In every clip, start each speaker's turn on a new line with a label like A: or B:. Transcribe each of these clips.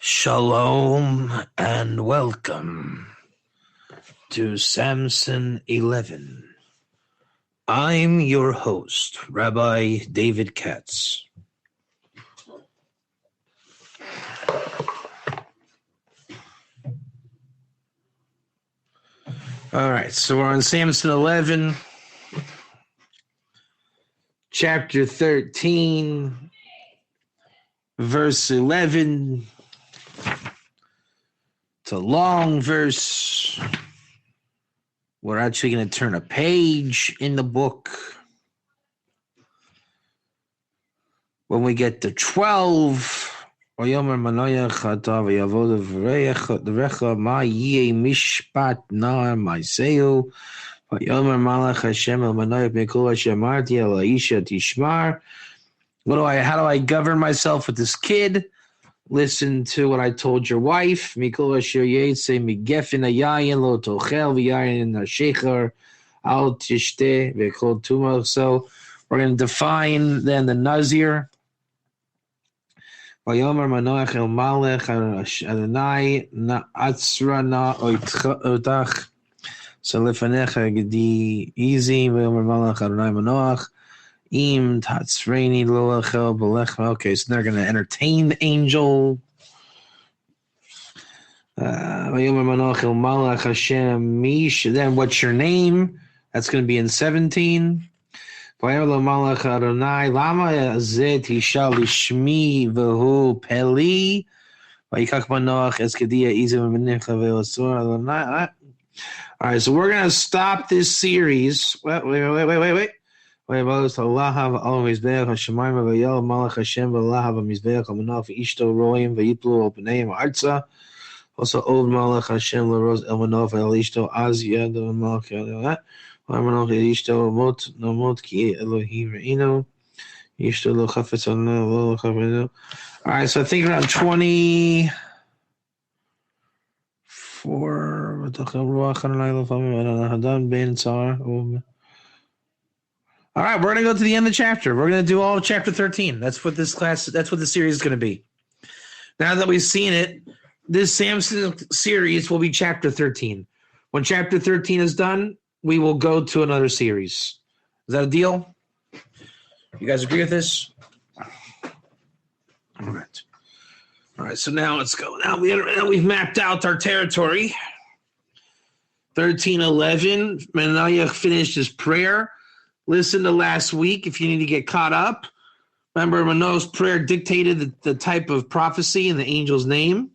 A: Shalom and welcome to Samson 11. I'm your host, Rabbi David Katz. All right, so we're on Samson 11, chapter 13, verse 11. It's a long verse. We're actually going to turn a page in the book. When we get to 12, Vayomer Manoach hata v'yavod v'recha ma yeh mishpat nar ma'aseu. Vayomer Malach Hashem el Manoach mikol asher amarti el ha'isha tishmar. How do I govern myself with this kid? Listen to what I told your wife. Mikol asher yetze migefin hayayin lo tochel v'yayin ha'shechar al tishteh v'kol tumah. So we're going to define then the Nazir. Vayomer Manoach el Malach Adonai na'atzra na otach selefanecha gedi easy. Vayomer Malach Adonai Manoach im tatzreini lo echel b'lecha. Okay, so they're going to entertain the angel. Vayomer Manoach el Malach Hashem mish. Then what's your name? That's going to be in 17. Vayomer lo Malach Adonai lama zeh tishal lishmi v'hu peli vayikach Manoach es kedia easy v'menecha v'osor Adonai. All right, so we're going to stop this series. Wait. Also, Od Malach Hashem l'roz el Manoach el ishto az yad Malach el Manoach el ishto mot nomot ki Elohim re'ino ishto lo chafetz lo chafetz. All right, so I think around 24. All right, we're going to go to the end of the chapter. We're going to do all of chapter 13. That's what this series is going to be. Now that we've seen it, this Samson series will be chapter 13. When chapter 13 is done, we will go to another series. Is that a deal? You guys agree with this? All right, so now let's go. Now we've mapped out our territory. 13:11, Manoach finished his prayer. Listen to last week if you need to get caught up. Remember, Manoach's prayer dictated the type of prophecy in the angel's name.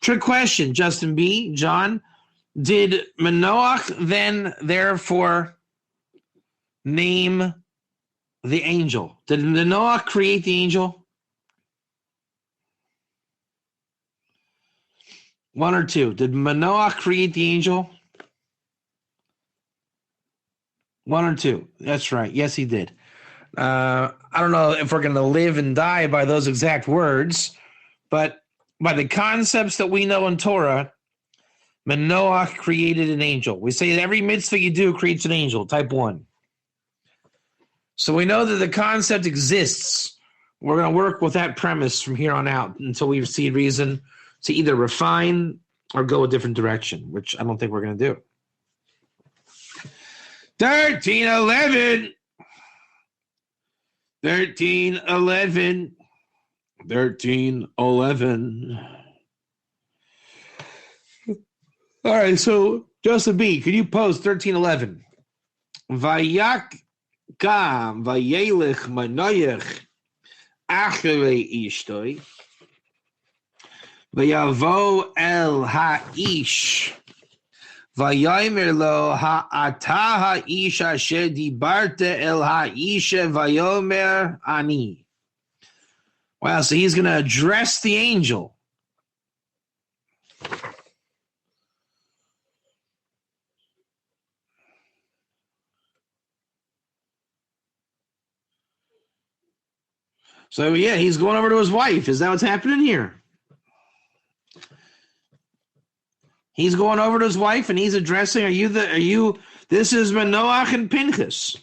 A: Trick question, Justin B. John. Did Manoach then therefore name the angel? Did Manoach create the angel? 1 or 2. Did Manoach create the angel? 1 or 2. That's right. Yes, he did. I don't know if we're going to live and die by those exact words, but by the concepts that we know in Torah, Manoach created an angel. We say that every mitzvah you do creates an angel, type 1. So we know that the concept exists. We're going to work with that premise from here on out until we see reason to either refine or go a different direction, which I don't think we're going to do. 13:11. 13:11. 13:11. All right, so Joseph B., could you post 13:11? Vayakam vayelech Manoach acharei ishtoi vayavo el ha'ish vayomer lo ha'ata ha'ish asher dibarte el ha'ish vayomer ani. Wow, so he's going to address the angel. So, yeah, he's going over to his wife. Is that what's happening here? He's going over to his wife and he's addressing, this is Manoach and Pinchas.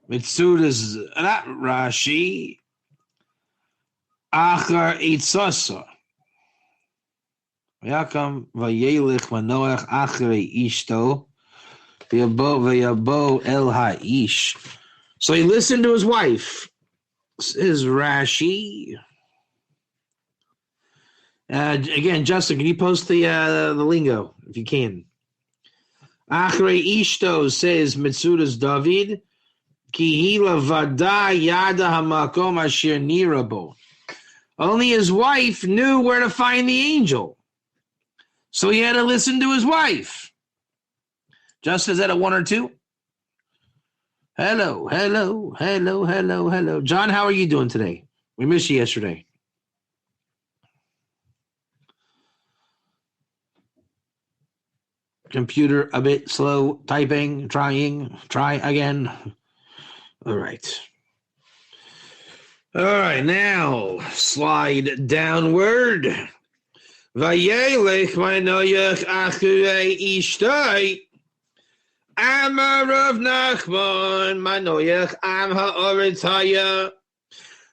A: Mitsuda's not Rashi. achar itzasa. Vayakam vayelich Manoach achrei ishto. Vayabo el ha'ish. So he listened to his wife. This is Rashi. Again, Justin, can you post the lingo if you can? Achrei ishto says Mitzudas David. Kihila vada yada hamakom asher nirabo. Only his wife knew where to find the angel. So he had to listen to his wife. Just as at a 1 or 2? Hello. John, how are you doing today? We missed you yesterday. Computer a bit slow, typing, try again. All right. All right, now slide downward. Vayelech Manoach achrei ishtoi. Amar Rav Nachman Manoach am ha'aretz haya.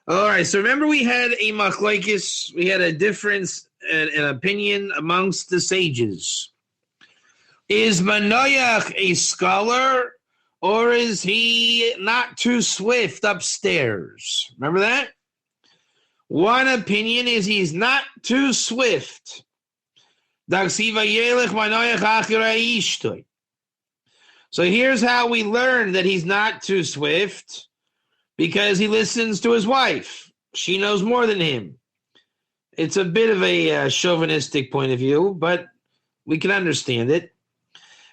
A: All right, so remember we had a machlokes, we had a difference, an opinion amongst the sages. Is Manoach a scholar, or is he not too swift upstairs? Remember that? One opinion is he's not too swift. So here's how we learn that he's not too swift, because he listens to his wife. She knows more than him. It's a bit of a chauvinistic point of view, but we can understand it.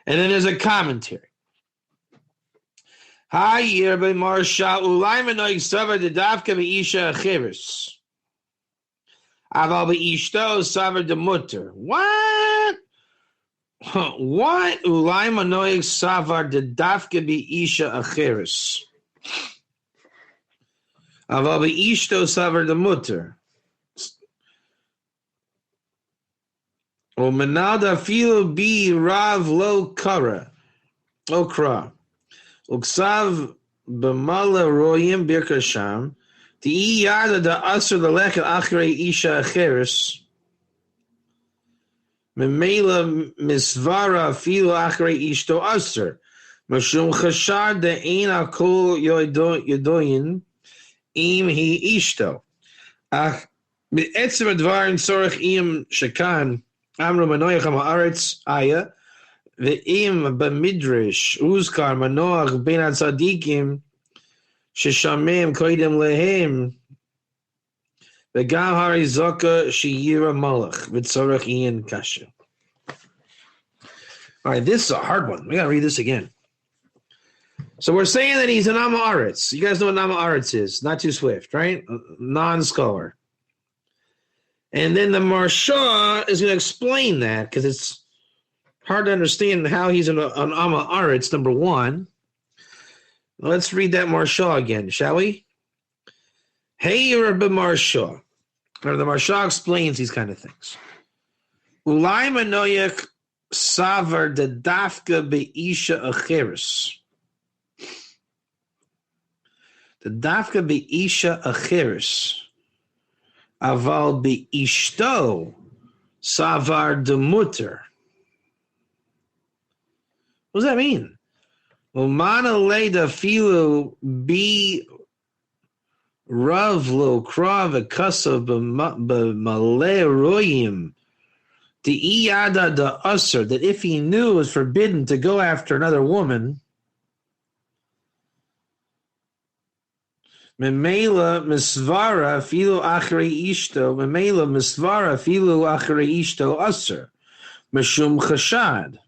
A: And then there's a commentary. What? What? Ulai Manoach savar de dafke bi isha acheres. Aval bi ishto savar de mutter. O menada filu bi rav lo kara. Okra. Uksav b'mala royim birkasham. Ti yada da asr the lechet achrei isha acheres. Memela misvara filu achrei ishto asr. Mashum chashad de ein akol yodoyin im hi ishto. Ach be'etzem advarin tzorech im shekan amru Manoach ha'aretz aya ve'im b'midrash uzkar Manoach ben hatzadikim sheshamem koidem lehem v'gam hari zoka sheyira malach v'tzorech ian kasha. All right, this is a hard one. We got to read this again. So we're saying that he's an Amaretz. You guys know what an Amaretz is. Not too swift, right? Non-scholar. And then the Marsha is going to explain that, because it's hard to understand how he's an Amaretz, number one. Let's read that Marsha again, shall we? Hey, Rabbi Marsha. The Marsha explains these kind of things. Ulai Manoach savar de dafka be'isha acheres. The dafka be'isha acheres. Aval be'ishto savar de mutter. What does that mean? Umana leda filu bi rav lo krav akasav b'maleh royim. The iyada da usr, that if he knew it was forbidden to go after another woman, memela misvara filu achrei ishto, memela misvara filu achrei ishto usr, meshum chashad.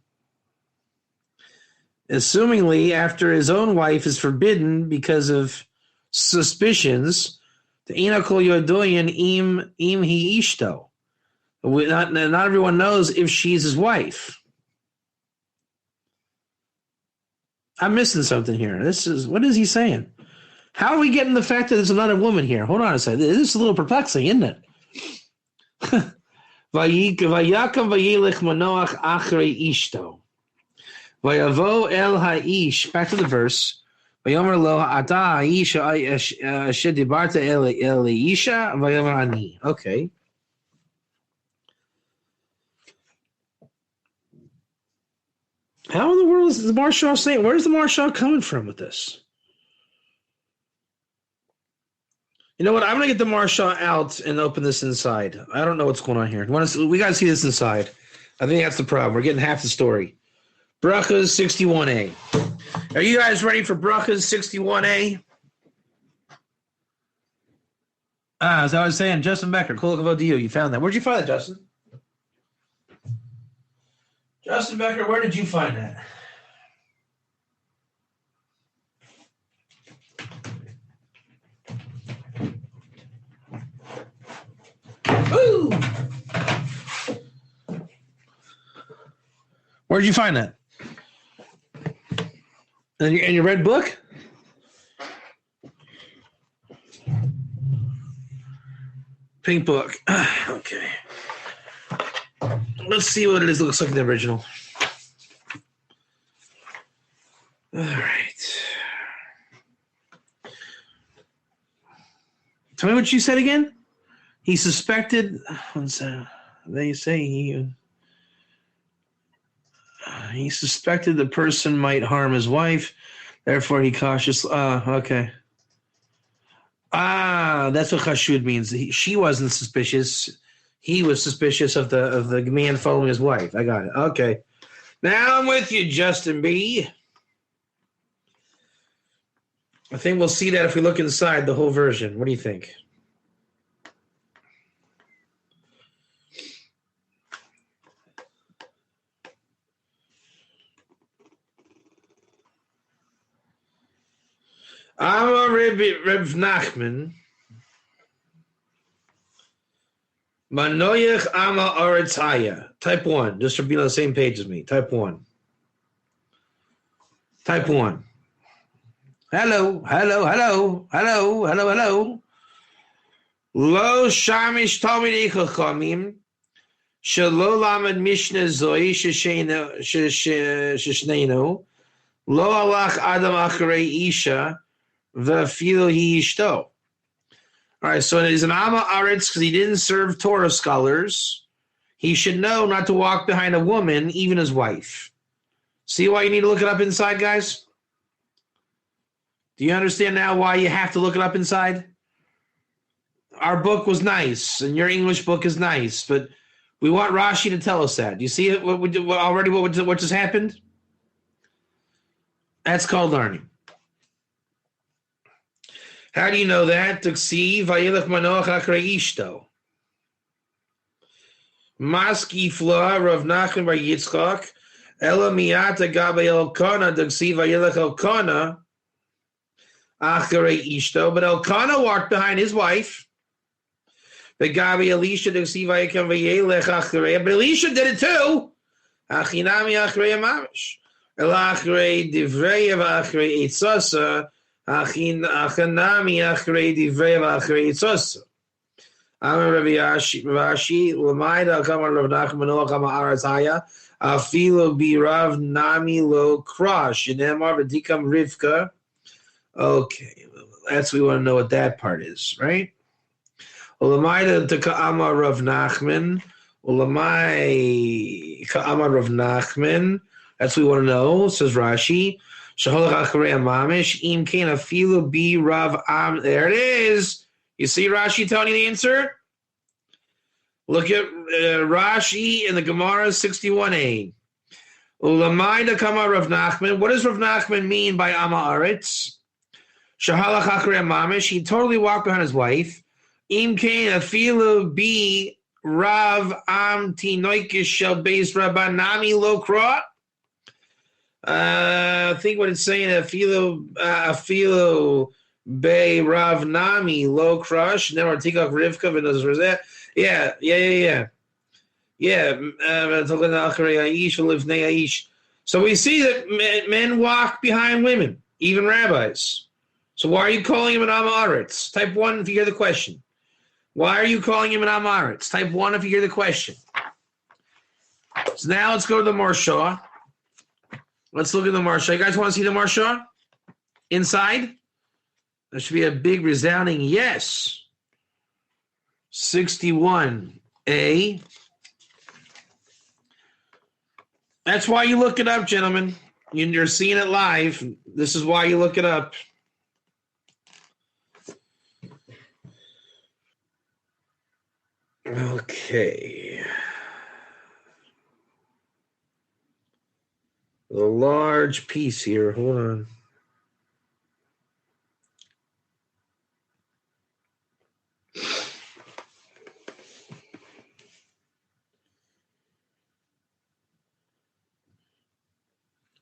A: Assumingly, after his own wife is forbidden because of suspicions, the inakol yodoyan im hi ishto. Not everyone knows if she's his wife. I'm missing something here. What is he saying? How are we getting the fact that there's another woman here? Hold on a second. This is a little perplexing, isn't it? Vayakam vayelech Manoach achrei ishto. Vayavo el ha'ish. Back to the verse. ויאמר לו, אתה האיש אשר דיברת אל אישה, ויאמר אני. Okay. How in the world is the Marshal saying? Where's the Marshal coming from with this? You know what? I'm going to get the Marshal out and open this inside. I don't know what's going on here. We got to see this inside. I think that's the problem. We're getting half the story. Brachas 61a. Are you guys ready for Brachas 61a? As I was saying, Justin Becker, cool of ODU. You found that. Where'd you find that, Justin? Justin Becker, where did you find that? Woo! Where'd you find that? In your red book? Pink book. Okay. Let's see what it is. It looks like the original. All right. Tell me what you said again. He suspected. They say he suspected the person might harm his wife. Therefore, he cautiously. Okay. That's what chashud means. She wasn't suspicious. He was suspicious of the man following his wife. I got it. Okay. Now I'm with you, Justin B. I think we'll see that if we look inside the whole version. What do you think? I'm a Reb Nachman. Manoach ama Aritzaya. Type 1. Just to be on the same page as me. Type 1. Type 1. Hello. Lo shamish talmidei chachamim shelo lamed mishnah zoi sheshneinu lo alach adam acharei isha v'afilo hi ishto. All right, so he's an Amma Aretz because he didn't serve Torah scholars. He should know not to walk behind a woman, even his wife. See why you need to look it up inside, guys? Do you understand now why you have to look it up inside? Our book was nice, and your English book is nice, but we want Rashi to tell us that. Do you see it? What just happened? That's called learning. How do you know that? Tuksi vayilach Manoach achrei ishto. Maski fla Rav Nachman bar Yitzchak ela miata gabe Elkanah tuksi vayilach Elkanah achrei ishto. But Elkanah walked behind his wife. But gabe Elisha tuksi vayikam vayelech achrei. But Elisha did it too. Achinami achrei mamish. El achrei divrei v'achrei eitzasa. Achanami achrei divrei v'achrei itzos. Amar Rabbi Rashi l'mayda kamar Rav Nachman Manoach ama aretz haya afilo birav nami lo krash shenemar v'dikam Rivka. Okay, that's we want to know what that part is, right? L'mayda t'ka'amar Rav Nachman l'may ka'amar Rav Nachman. That's what we want to know. Says Rashi. There it is. You see Rashi telling you the answer? Look at Rashi in the Gemara 61a. Ulamaida kama Rav Nachman. What does Rav Nachman mean by Ama Aretz? Shahalach achrei mamish. He totally walked behind his wife. Im kain afilu bi Rav am tinoikish shel beis rabbanami lo krot. I think what it's saying, afilo be Rav Nami lo crush never tikak Rivka v'naz Rosette. Yeah. So we see that men walk behind women, even rabbis. So why are you calling him an Amaretz? Type 1 if you hear the question. Why are you calling him an Amaretz? Type 1 if you hear the question. So now let's go to the Marsha. Let's look at the Marsha. You guys want to see the Marsha? inside? There should be a big resounding yes. 61A. That's why you look it up, gentlemen. You're seeing it live. This is why you look it up. Okay. A large piece here. Hold on.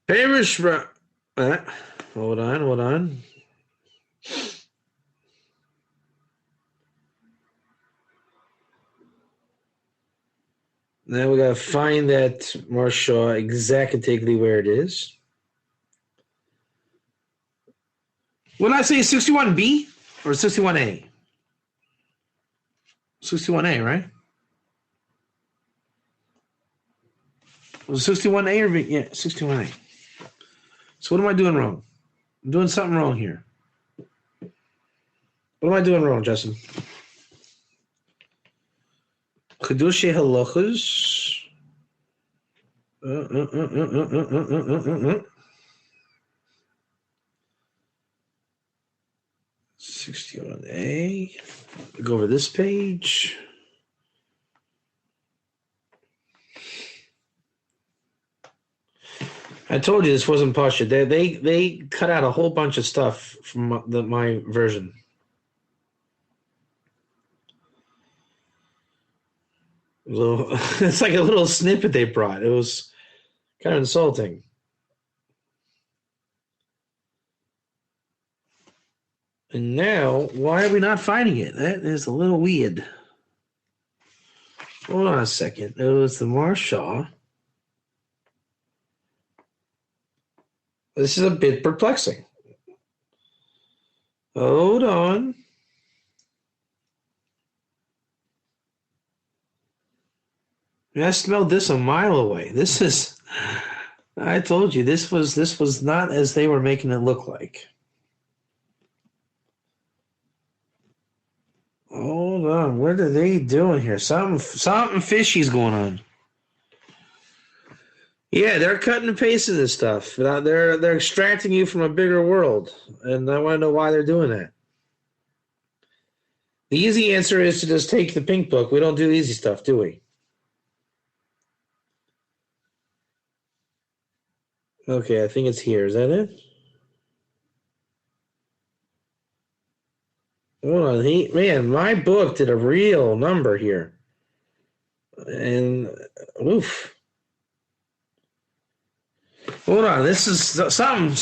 A: Perish. Hold on. Now we gotta find that Marshaw exactly where it is. What did I say? 61B or 61A? 61A, right? Was it 61A or B? Yeah, 61A. So what am I doing wrong? I'm doing something wrong here. What am I doing wrong, Justin? Chedushei halachos. 61A. Go over this page. I told you this wasn't Pasha. They cut out a whole bunch of stuff from my version. It's like a little snippet they brought. It was kind of insulting. And now, why are we not finding it? That is a little weird. Hold on a second. It was the Marshaw. This is a bit perplexing. Hold on. I smelled this a mile away. This is, I told you, this was not as they were making it look like. Hold on. What are they doing here? Something fishy's going on. Yeah, they're cutting and pasting this stuff. They're extracting you from a bigger world, and I want to know why they're doing that. The easy answer is to just take the pink book. We don't do easy stuff, do we? Okay, I think it's here. Is that it? Hold on. Man, my book did a real number here. And, oof. Hold on. This is something.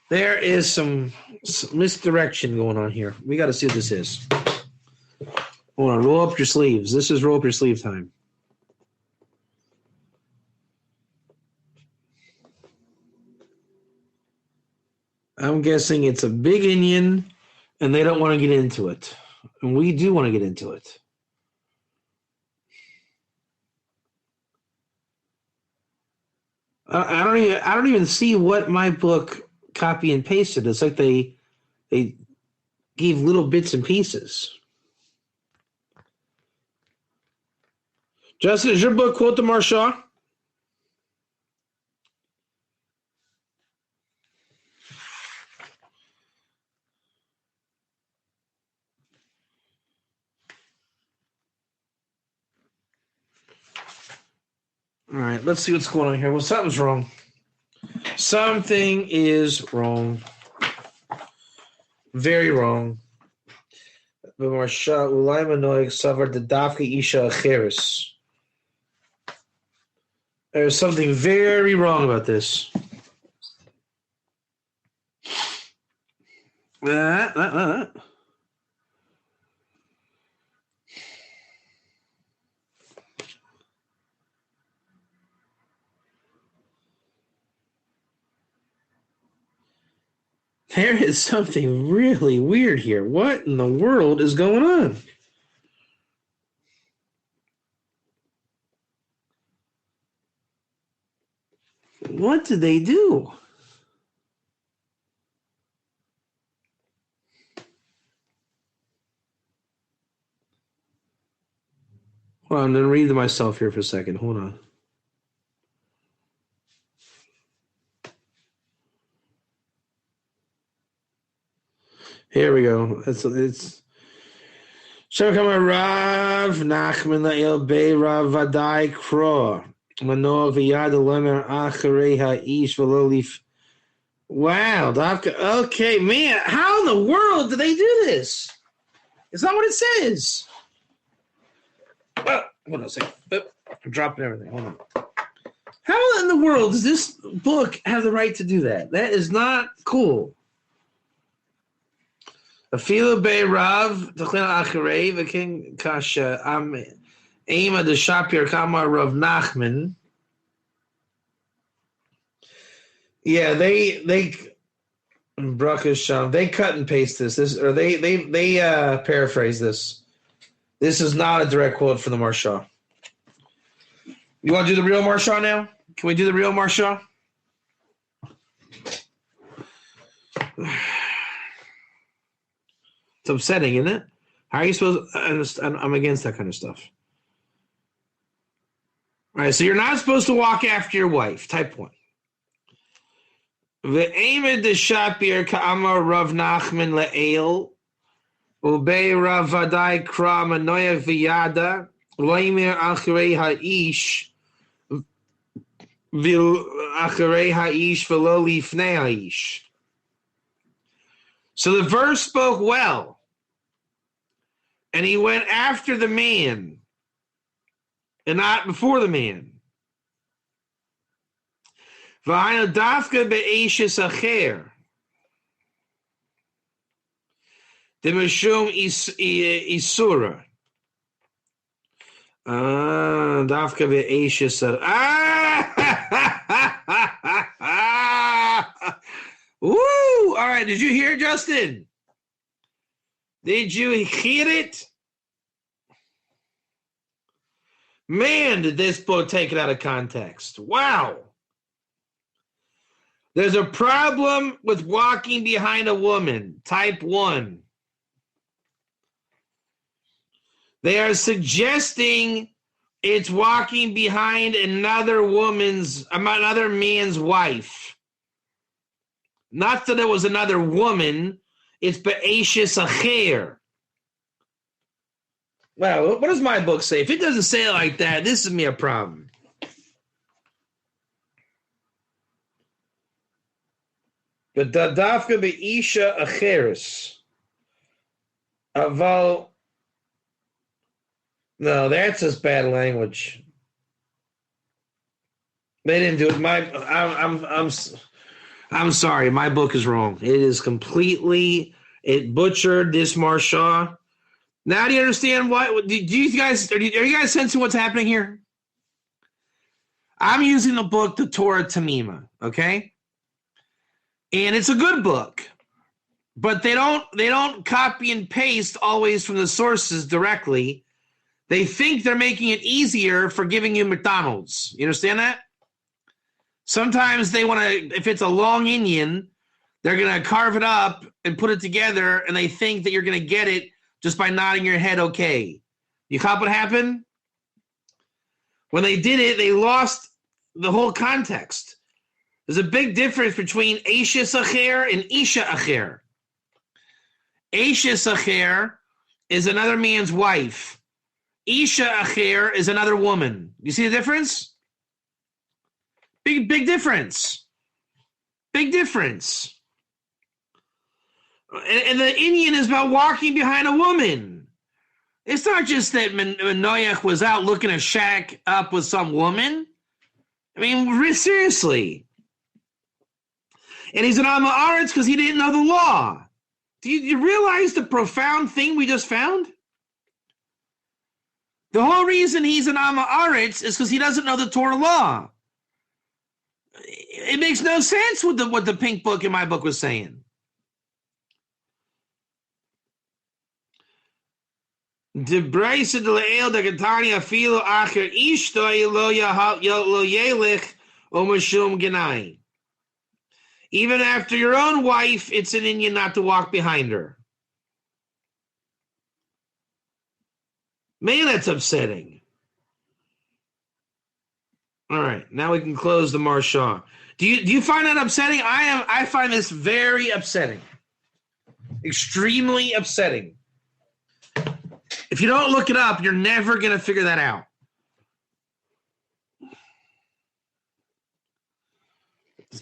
A: There is some misdirection going on here. We got to see what this is. Hold on. Roll up your sleeves. This is roll up your sleeve time. I'm guessing it's a big Indian, and they don't want to get into it. And we do want to get into it. I don't even see what my book copy and pasted. It's like they gave little bits and pieces. Justin, is your book quote the Marshaw? All right, let's see what's going on here. Well, something's wrong. Something is wrong. Very wrong. There's something very wrong about this. There is something really weird here. What in the world is going on? What did they do? Hold on, I'm going to read to myself here for a second. Hold on. Here we go. It's Shekam Rav Nachman La'il Bei Rav Vadai Kro Manoach V'yad Lemer Acharei Ha'ish V'lo. Wow, okay, man, how in the world do they do this? It's not what it says. Well, hold on a second. I'm dropping everything. Hold on. How in the world does this book have the right to do that? That is not cool. Afilu Bei Rav T'chlin Acharei V'King Kasha Am Ema de Shapir Kamar Rav Nachman. Yeah, they Baruch they cut and paste this. They paraphrase this. This is not a direct quote from the Marsha. You want to do the real Marsha now? Can we do the real Marsha? It's upsetting, isn't it? How are you supposed to, I'm against that kind of stuff. All right, so you're not supposed to walk after your wife. Type 1. Ve'emed de Shapir ka'amar Rav Nachman le'el ubei Rav Vadai kra Manoach v'yada loimer acharei ha'ish acharei ha'ish v'lo lifnei ha'ish. So the verse spoke well, and he went after the man and not before the man. V'haynu dafka be'eshes acher demishum isura. Dafka be'eshes Woo! All right, did you hear, Justin? Did you hear it? Man, did this book take it out of context. Wow. There's a problem with walking behind a woman. Type 1. They are suggesting it's walking behind another man's wife. Not that it was another woman. It's be'eshes acher. Well, what does my book say? If it doesn't say it like that, this is me a problem. But dafka be'isha acheres. Aval. No, that's just bad language. They didn't do it. I'm sorry. My book is wrong. It is completely. It butchered this Marsha. Now do you understand what? Do you guys are you guys sensing what's happening here? I'm using the book, the Torah Tamima. Okay. And it's a good book, but they don't copy and paste always from the sources directly. They think they're making it easier for giving you McDonald's. You understand that? Sometimes they want to, if it's a long Indian, they're going to carve it up and put it together, and they think that you're going to get it just by nodding your head okay. You caught what happened? When they did it, they lost the whole context. There's a big difference between Eishes Acher and Isha Acher. Eishes Acher is another man's wife. Isha Acher is another woman. You see the difference? Big difference. Big difference. And the Indian is about walking behind a woman. It's not just that Manoach was out looking a shack up with some woman. I mean, seriously. And he's an Amma Aretz because he didn't know the law. Do you realize the profound thing we just found? The whole reason he's an Amma Aretz is because he doesn't know the Torah law. It makes no sense with what the pink book in my book was saying. The Braisa de Le'el de Gatani Afilo Acher Ishtoi Lo Yelich Omashum Genai. Even after your own wife, it's an Indian not to walk behind her. Man, that's upsetting. All right, now we can close the Marshaw. Do you find that upsetting? I find this very upsetting. Extremely upsetting. If you don't look it up, you're never going to figure that out.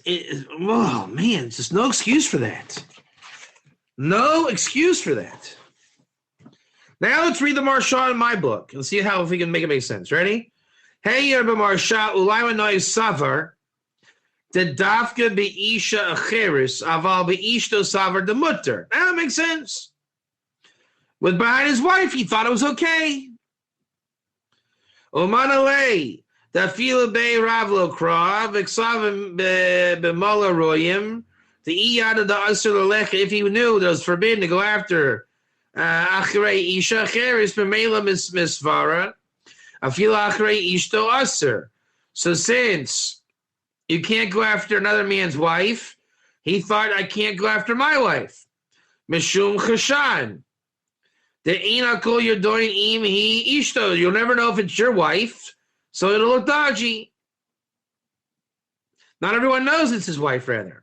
A: Oh, man, it's just no excuse for that. No excuse for that. Now let's read the Marshaw in my book and see if we can make it make sense. Ready? Hey, Yerba Marsha, Ulai Manoy Savar, the Dafka Be'isha Acheris, Aval Be'ishto Savar the Mutter. Now that makes sense. With behind his wife, he thought it was okay. Omanale, the Fila Be Ravlo Kra, Vexav Bemala Royim, the Iyada the Asr Lech, if he knew that it was forbidden to go after Achrei Isha Acheris Bemela Misvara. So since you can't go after another man's wife, he thought I can't go after my wife. Mishum Chashan. You'll never know if it's your wife, so it'll look dodgy. Not everyone knows it's his wife, rather.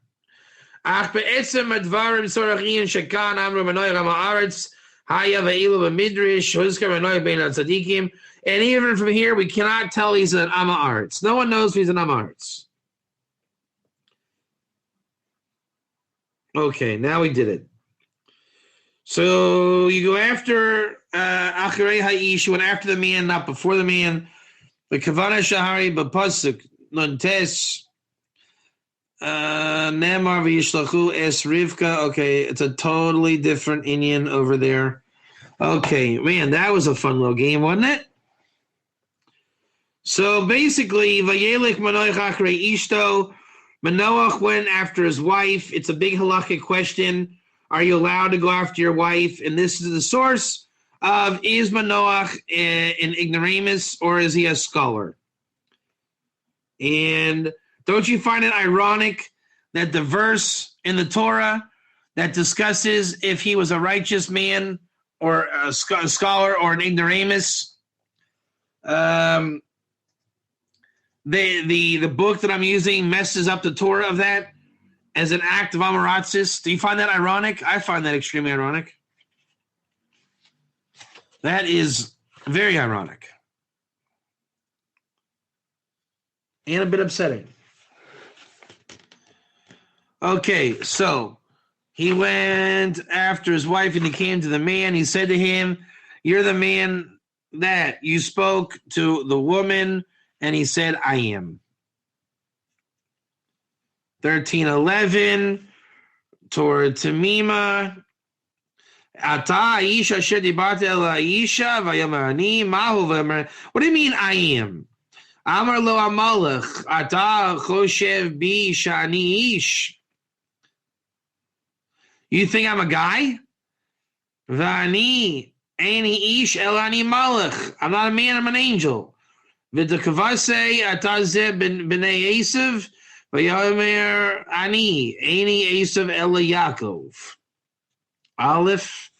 A: And even from here, we cannot tell he's an Amma Aretz. No one knows if he's an Amma Aretz. Okay, now we did it. So you go after Acharei Ha'ish, you went after the man, not before the man. The Kavana Shahari Bapasuk Nuntes Nemar V'Yishlachu Es Rivka. Okay, it's a totally different Indian over there. Okay, man, that was a fun little game, wasn't it? So basically, Vayelik Manoach Achrei Ishto, Manoach went after his wife. It's a big halakhic question. Are you allowed to go after your wife? And this is the source of, is Manoach an ignoramus or is he a scholar? And don't you find it ironic that the verse in the Torah that discusses if he was a righteous man or a scholar or an ignoramus, the book that I'm using messes up the Torah of that as an act of Amaratzis. Do you find that ironic? I find that extremely ironic. That is very ironic. And a bit upsetting. Okay, so he went after his wife and he came to the man. He said to him, you're the man that you spoke to the woman. And he said, I am. 13:11, Torah Tamima. Ata Aisha Shedibate Ela Aisha Vayamarani Mahu Vayamarani. What do you mean I am? Amar lo amalech Ata Choshev Bi Shani Ish. You think I'm a guy? Vani Ani Ish Elani Malach. I'm not a man, I'm an angel. V'dekavase Atazeh B'nei Esav V'yomer Ani Esav Ela Yaakov. Aleph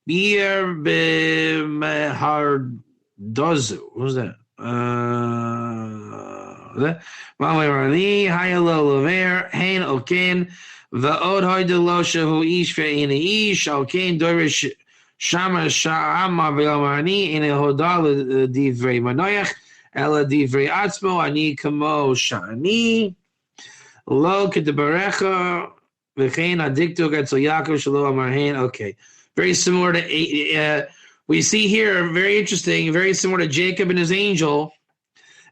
A: Bir B'Mehardozu. What was that? V'yomer Hayalo Lover Hein Oken V'od Hoydelo Shehu Ish Ve'ini Ish Oken Dorish Shama Sha'ama V'yomer Ani Ene Hodal Divrei Manoach Ela Divrei Atzmo Ani Kamo Shani Lo Kedebarecha V'chein Adiktu Gatzel Yaakov Shelo Amar Hein. Okay, very similar to we see here, very interesting, very similar to Jacob and his angel.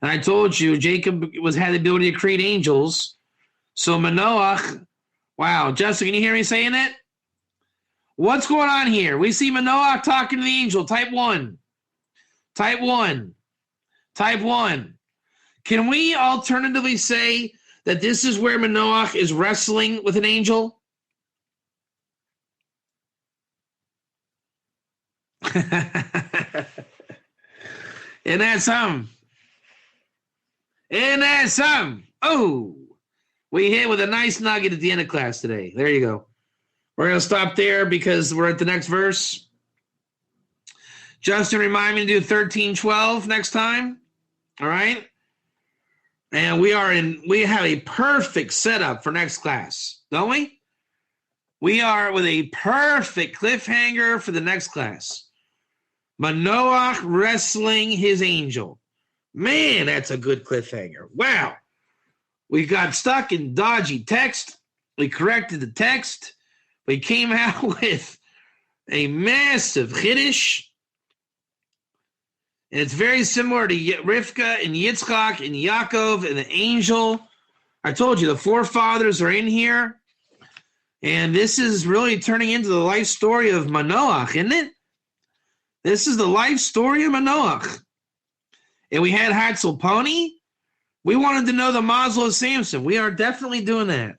A: And I told you Jacob had the ability to create angels. So Manoach, wow, Jessica, can you hear me saying it? What's going on here? We see Manoach talking to the angel. Type 1. Type 1. Type 1. Can we alternatively say that this is where Manoach is wrestling with an angel? And that's some. And that's some. Oh, we hit with a nice nugget at the end of class today. There you go. We're going to stop there because we're at the next verse. Justin, remind me to do 13:12 next time. All right? And we have a perfect setup for next class, don't we? We are with a perfect cliffhanger for the next class. Manoach wrestling his angel. Man, that's a good cliffhanger. Wow. We got stuck in dodgy text. We corrected the text. We came out with a massive chiddush. And it's very similar to Rivka and Yitzchak and Yaakov and the angel. I told you the forefathers are in here. And this is really turning into the life story of Manoach, isn't it? This is the life story of Manoach. And we had Hatzel Pony. We wanted to know the mazel of Samson. We are definitely doing that.